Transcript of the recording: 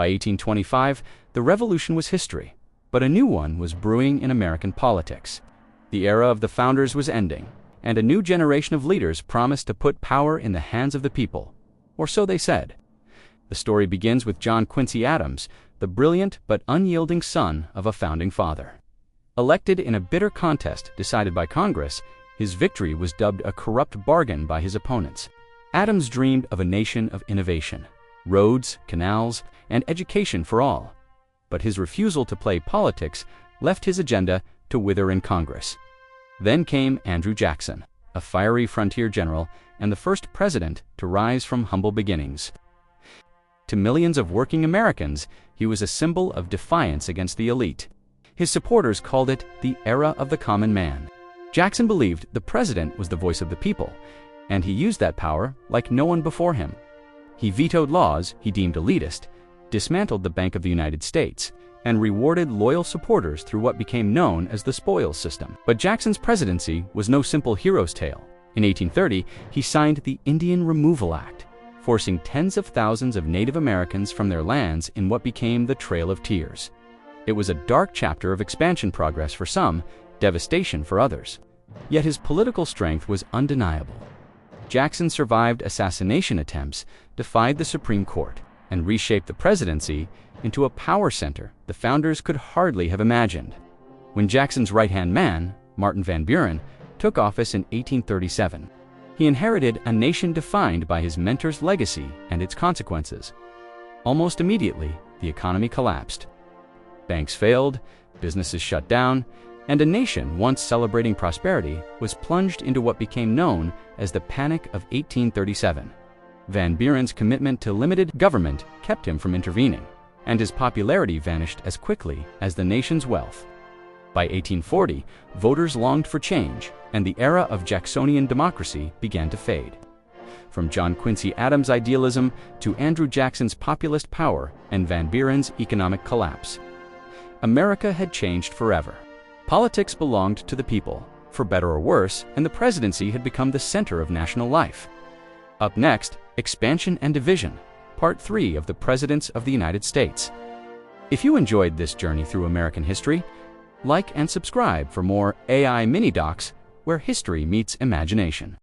By 1825, the revolution was history, but a new one was brewing in American politics. The era of the founders was ending, and a new generation of leaders promised to put power in the hands of the people, or so they said. The story begins with John Quincy Adams, the brilliant but unyielding son of a founding father. Elected in a bitter contest decided by Congress, his victory was dubbed a corrupt bargain by his opponents. Adams dreamed of a nation of innovation, roads, canals, and education for all. But his refusal to play politics left his agenda to wither in Congress. Then came Andrew Jackson, a fiery frontier general and the first president to rise from humble beginnings. To millions of working Americans, he was a symbol of defiance against the elite. His supporters called it the era of the common man. Jackson believed the president was the voice of the people, and he used that power like no one before him. He vetoed laws he deemed elitist, dismantled the Bank of the United States, and rewarded loyal supporters through what became known as the spoils system. But Jackson's presidency was no simple hero's tale. In 1830, he signed the Indian Removal Act, forcing tens of thousands of Native Americans from their lands in what became the Trail of Tears. It was a dark chapter of expansion progress for some, devastation for others. Yet his political strength was undeniable. Jackson survived assassination attempts, defied the Supreme Court, and reshaped the presidency into a power center the founders could hardly have imagined. When Jackson's right-hand man, Martin Van Buren, took office in 1837, he inherited a nation defined by his mentor's legacy and its consequences. Almost immediately, the economy collapsed. Banks failed, businesses shut down, and a nation once celebrating prosperity was plunged into what became known as the Panic of 1837. Van Buren's commitment to limited government kept him from intervening, and his popularity vanished as quickly as the nation's wealth. By 1840, voters longed for change, and the era of Jacksonian democracy began to fade. From John Quincy Adams' idealism to Andrew Jackson's populist power and Van Buren's economic collapse, America had changed forever. Politics belonged to the people, for better or worse, and the presidency had become the center of national life. Up next, Expansion and Division, Part 3 of the Presidents of the United States. If you enjoyed this journey through American history, like and subscribe for more AI mini-docs where history meets imagination.